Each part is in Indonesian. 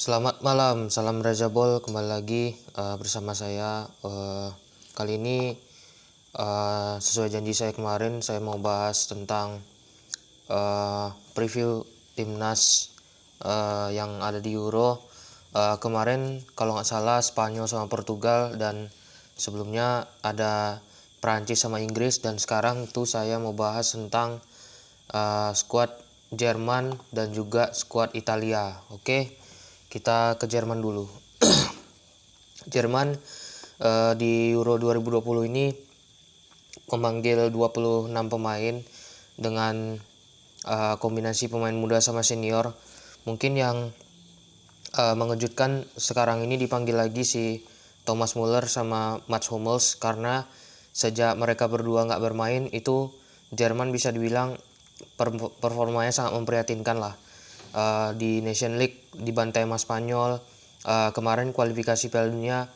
Selamat malam, salam Reza Bol kembali lagi bersama saya. Kali ini sesuai janji saya kemarin, saya mau bahas tentang preview timnas yang ada di Euro. Kemarin kalau nggak salah Spanyol sama Portugal, dan sebelumnya ada Prancis sama Inggris, dan sekarang tuh saya mau bahas tentang skuad Jerman dan juga skuad Italia. Oke, kita ke Jerman dulu. Jerman di Euro 2020 ini memanggil 26 pemain dengan kombinasi pemain muda sama senior. Mungkin yang mengejutkan sekarang ini dipanggil lagi si Thomas Muller sama Mats Hummels, karena sejak mereka berdua nggak bermain itu Jerman bisa dibilang performanya sangat memprihatinkan lah. Di Nation League dibantai sama Spanyol. Kemarin kualifikasi Piala Dunia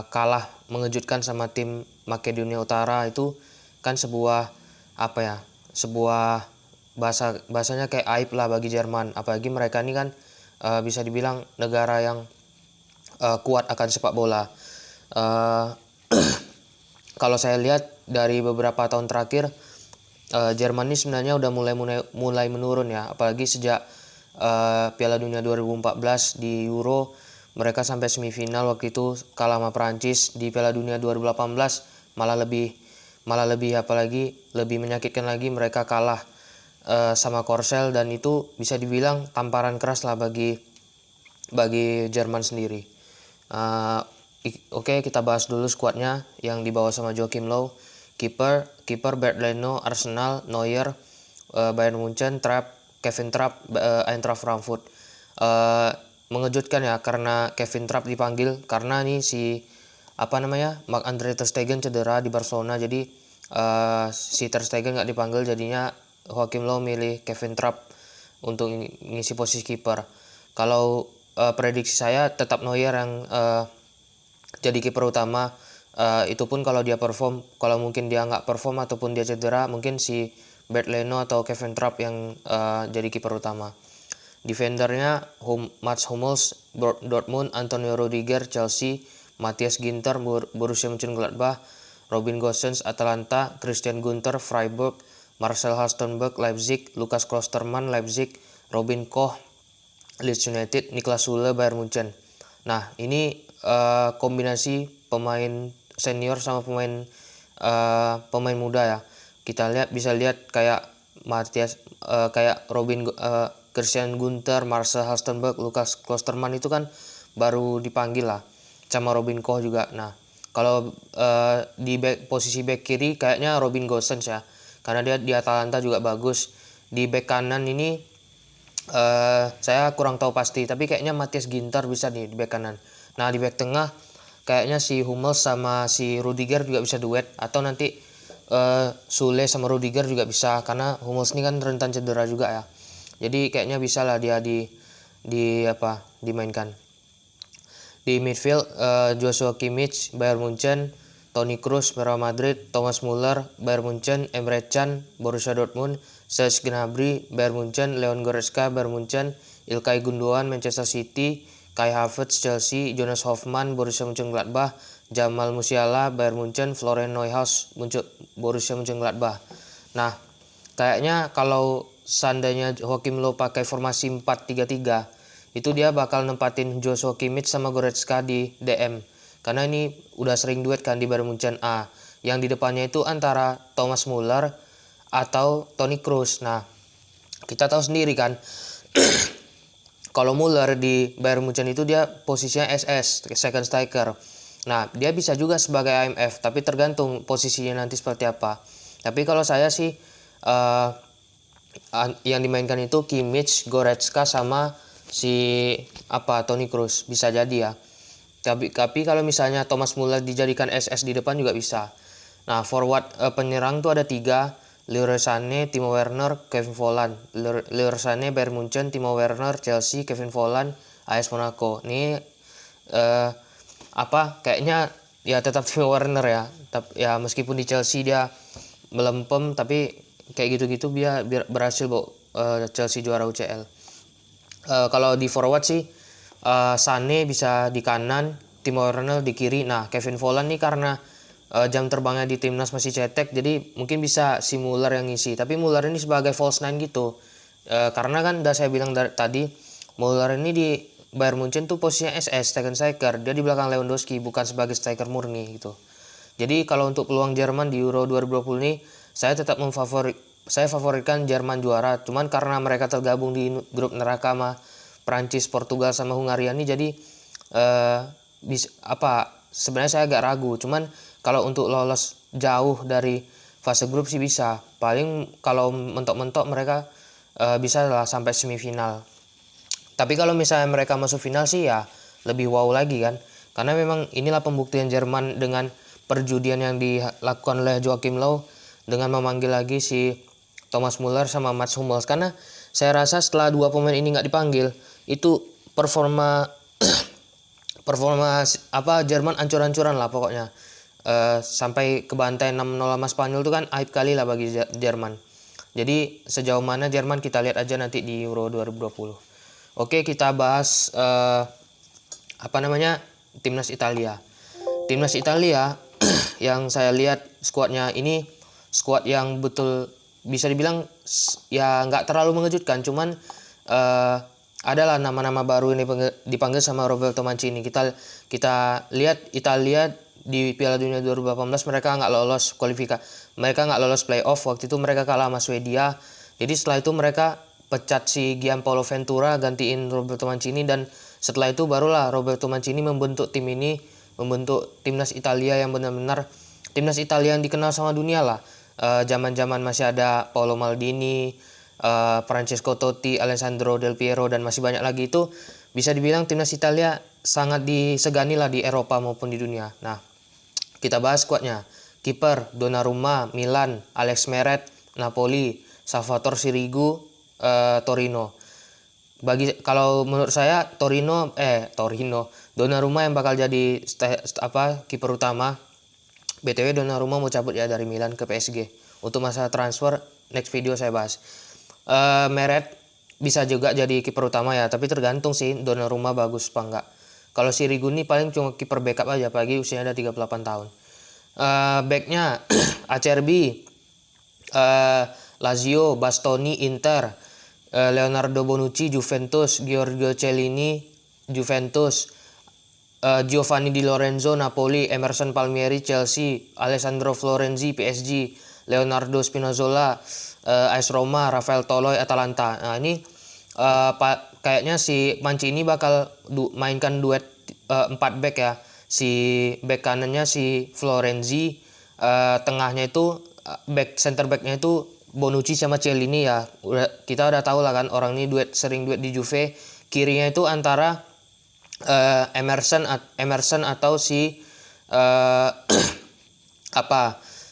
kalah mengejutkan sama tim Makedonia Utara. Itu kan sebuah sebuah bahasanya kayak aib lah bagi Jerman, apalagi mereka ini kan bisa dibilang negara yang kuat akan sepak bola. Kalau saya lihat dari beberapa tahun terakhir, Jerman ini sebenarnya udah mulai menurun ya, apalagi sejak Piala Dunia 2014 di Euro mereka sampai semifinal, waktu itu kalah sama Prancis. Di Piala Dunia 2018 malah lebih apalagi lebih menyakitkan lagi, mereka kalah sama Korsel, dan itu bisa dibilang tamparan keras lah bagi Jerman sendiri. Oke, kita bahas dulu skuadnya yang dibawa sama Joachim Löw. Kiper Bernd Leno Arsenal, Neuer Bayern Munchen, Kevin Trapp Eintracht Frankfurt. Mengejutkan ya karena Kevin Trapp dipanggil, karena nih si Marc-Andre ter Stegen cedera di Barcelona, jadi si ter Stegen nggak dipanggil, jadinya Joachim Löw milih Kevin Trapp untuk ngisi posisi kiper. Kalau prediksi saya tetap Neuer yang jadi kiper utama. Itu pun kalau dia perform. Kalau mungkin dia nggak perform ataupun dia cedera, mungkin si Bernd Leno atau Kevin Trapp yang jadi kiper utama. Defendernya Mats Hummels Dortmund, Antonio Rudiger Chelsea, Matthias Ginter Borussia Mönchengladbach, Robin Gosens Atalanta, Christian Günther Freiburg, Marcel Halstenberg Leipzig, Lukas Klostermann Leipzig, Robin Koch Leeds United, Niklas Süle Bayern Munchen. Nah, ini kombinasi pemain senior sama pemain muda ya. Kita bisa lihat kayak Christian Günther, Marcel Halstenberg, Lukas Klostermann itu kan baru dipanggil lah, sama Robin Koch juga. Nah, kalau di posisi back kiri kayaknya Robin Gosens ya, karena dia di Atalanta juga bagus. Di back kanan ini saya kurang tahu pasti, tapi kayaknya Matthias Ginter bisa nih di back kanan. Nah, di back tengah kayaknya si Hummels sama si Rudiger juga bisa duet, atau nanti Sule sama Rudiger juga bisa, karena Hummels ini kan rentan cedera juga ya. Jadi kayaknya bisa lah dia dimainkan. Di midfield Joshua Kimmich Bayern Munchen, Toni Kroos Real Madrid, Thomas Muller Bayern Munchen, Emre Can Borussia Dortmund, Serge Gnabry Bayern Munchen, Leon Goretzka Bayern Munchen, Ilkay Gundogan Manchester City, Kai Havertz Chelsea, Jonas Hoffmann Borussia Mönchengladbach, Jamal Musiala Bayern Munchen, Florian Neuhaus Borussia Mönchengladbach. Nah, kayaknya kalau seandainya Joachim Löw pakai formasi 4-3-3, itu dia bakal nempatin Joshua Kimmich sama Goretzka di DM, karena ini udah sering duet kan di Bayern Munchen. Yang di depannya itu antara Thomas Muller atau Toni Kroos. Nah, kita tahu sendiri kan kalau Muller di Bayern Munchen itu dia posisinya SS, second striker. Nah, dia bisa juga sebagai AMF, tapi tergantung posisinya nanti seperti apa. Tapi kalau saya sih yang dimainkan itu Kimmich, Goretzka sama si Toni Kroos, bisa jadi ya. Tapi kalau misalnya Thomas Muller dijadikan SS di depan juga bisa. Nah, forward penyerang tuh ada 3, Leroy Sané, Timo Werner, Kevin Volland. Leroy Sané Bayern Munchen, Timo Werner Chelsea, Kevin Volland AS Monaco. Ini kayaknya ya tetap Timo Werner ya. Ya meskipun di Chelsea dia melempem, tapi kayak gitu-gitu biar berhasil Chelsea juara UCL. Kalau di forward sih Sané bisa di kanan, Timo Werner di kiri. Nah, Kevin Volland nih karena jam terbangnya di timnas masih cetek, jadi mungkin bisa si Muller yang ngisi. Tapi Muller ini sebagai false nine gitu. Karena kan udah saya bilang tadi, Muller ini di Bayern Munchen tuh posisinya SS, second striker. Dia di belakang Lewandowski, bukan sebagai striker murni gitu. Jadi kalau untuk peluang Jerman di Euro 2020 ini, saya tetap favoritkan Jerman juara. Cuman karena mereka tergabung di grup neraka sama Prancis, Portugal sama Hungaria ini, jadi sebenarnya saya agak ragu. Cuman kalau untuk lolos jauh dari fase grup sih bisa. Paling kalau mentok-mentok mereka bisa lah sampai semifinal. Tapi kalau misalnya mereka masuk final sih ya lebih wow lagi kan. Karena memang inilah pembuktian Jerman dengan perjudian yang dilakukan oleh Joachim Löw dengan memanggil lagi si Thomas Muller sama Mats Hummels. Karena saya rasa setelah dua pemain ini nggak dipanggil, itu performa Jerman ancur-ancuran lah pokoknya. Sampai ke bantai 6-0 sama Spanyol itu kan aib kali lah bagi Jerman. Jadi sejauh mana Jerman kita lihat aja nanti di Euro 2020. Oke, kita bahas timnas Italia. Timnas Italia yang saya lihat skuadnya ini skuad yang betul bisa dibilang ya nggak terlalu mengejutkan, cuman adalah nama-nama baru ini dipanggil sama Roberto Mancini. Kita lihat Italia di Piala Dunia 2018 mereka nggak lolos mereka nggak lolos playoff. Waktu itu mereka kalah sama Swedia. Jadi setelah itu mereka pecat si Gianpaolo Ventura, gantiin Roberto Mancini, dan setelah itu barulah Roberto Mancini membentuk timnas Italia yang benar-benar timnas Italia yang dikenal sama dunia lah. Zaman-zaman masih ada Paolo Maldini, Francesco Totti, Alessandro Del Piero, dan masih banyak lagi. Itu bisa dibilang timnas Italia sangat disegani lah di Eropa maupun di dunia. Nah, kita bahas skuadnya. Kiper Donnarumma, Milan; Alex Meret, Napoli; Salvatore Sirigu, Torino. Kalau menurut saya Donnarumma yang bakal jadi kiper utama. BTW Donnarumma mau cabut ya dari Milan ke PSG. Untuk masalah transfer next video saya bahas. Meret bisa juga jadi kiper utama ya, tapi tergantung sih Donnarumma bagus apa enggak. Kalau Sirigu ini paling cuma kiper backup aja, apalagi usianya ada 38 tahun. Backnya Acerbi, Lazio; Bastoni, Inter; Leonardo Bonucci, Juventus; Giorgio Chiellini, Juventus; Giovanni Di Lorenzo, Napoli; Emerson Palmieri, Chelsea; Alessandro Florenzi, PSG; Leonardo Spinazzola, AS Roma; Rafael Toloi, Atalanta. Nah ini kayaknya si Mancini bakal mainkan duet 4 back ya. Si back kanannya si Florenzi, tengahnya itu center backnya itu Bonucci sama Chiellini ya. Kita udah tahu lah kan orang ini sering duet di Juve. Kirinya itu antara Emerson atau si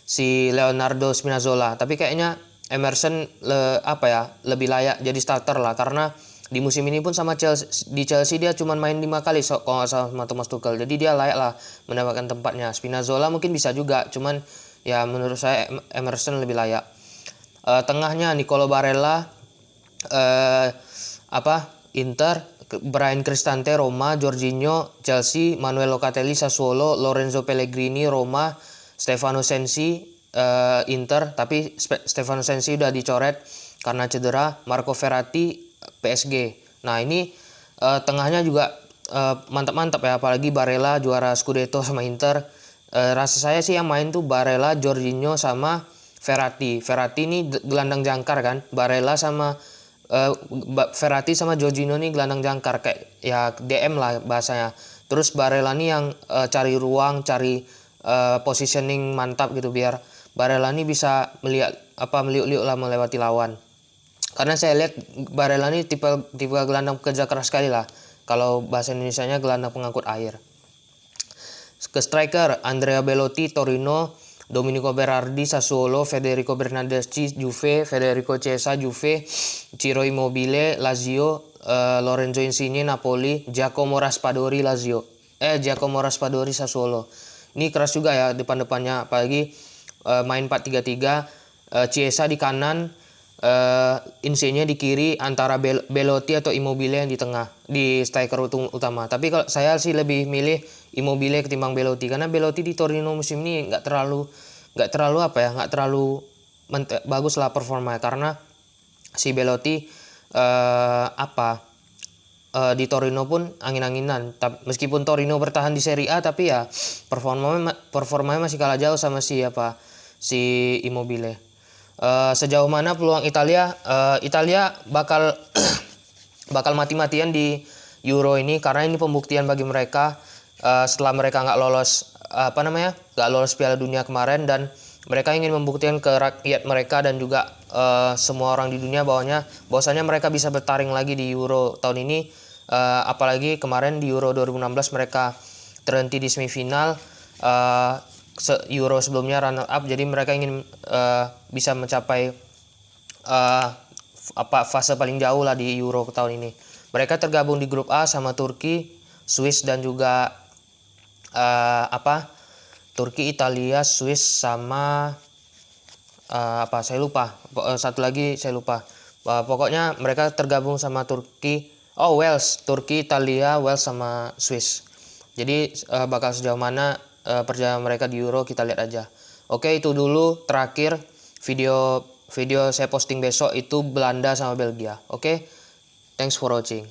si Leonardo Spinazzola. Tapi kayaknya Emerson lebih layak jadi starter lah, karena di musim ini pun sama di Chelsea dia cuma main 5 kali kalau nggak salah sama Thomas Tuchel. Jadi dia layak lah mendapatkan tempatnya. Spinazzola mungkin bisa juga, cuman ya menurut saya Emerson lebih layak. Tengahnya Nicolo Barella, Inter; Bryan Cristante, Roma; Jorginho, Chelsea; Manuel Locatelli, Sassuolo; Lorenzo Pellegrini, Roma; Stefano Sensi, Inter, tapi Stefano Sensi udah dicoret karena cedera; Marco Verratti, PSG. Nah ini tengahnya juga mantap-mantap ya, apalagi Barella juara Scudetto sama Inter. Rasa saya sih yang main tuh Barella, Jorginho sama Verratti. Verratti ini gelandang jangkar kan, Barella sama Verratti sama Jorginho nih gelandang jangkar, kayak ya DM lah bahasanya. Terus Barella nih yang cari ruang, cari positioning mantap gitu, biar Barella nih bisa meliuk-liuk lah melewati lawan. Karena saya lihat Barella ini tipe gelandang kerja keras sekali lah. Kalau bahasa Indonesianya gelandang pengangkut air. Ke striker Andrea Belotti, Torino; Domenico Berardi, Sassuolo; Federico Bernardeschi, Juve; Federico Chiesa, Juve; Ciro Immobile, Lazio; Lorenzo Insigne, Napoli; Giacomo Raspadori, Sassuolo. Ini keras juga ya depan-depannya, apalagi main 4-3-3. Chiesa di kanan, Insigne di kiri, antara Belotti atau Immobile yang di tengah, di striker utama. Tapi kalau saya sih lebih milih Immobile ketimbang Belotti, karena Belotti di Torino musim ini nggak terlalu bagus lah performanya, karena si Belotti di Torino pun angin-anginan. Meskipun Torino bertahan di Serie A, tapi ya performanya masih kalah jauh sama si Immobile. Sejauh mana peluang Italia? Italia bakal bakal mati-matian di Euro ini, karena ini pembuktian bagi mereka setelah mereka nggak lolos Piala Dunia kemarin, dan mereka ingin membuktikan ke rakyat mereka dan juga semua orang di dunia bahwasanya mereka bisa bertaring lagi di Euro tahun ini. Apalagi kemarin di Euro 2016 mereka terhenti di semifinal, Euro sebelumnya runner up, jadi mereka ingin bisa mencapai fase paling jauh lah di Euro tahun ini. Mereka tergabung di grup A sama Turki, Swiss, dan juga Turki, Italia, Swiss, sama saya lupa. Satu lagi saya lupa. Pokoknya mereka tergabung sama Wales, Turki, Italia, Wales, sama Swiss. Jadi bakal sejauh mana perjalanan mereka di Euro, kita lihat aja. Oke, itu dulu terakhir video saya posting besok itu Belanda sama Belgia. Oke, thanks for watching.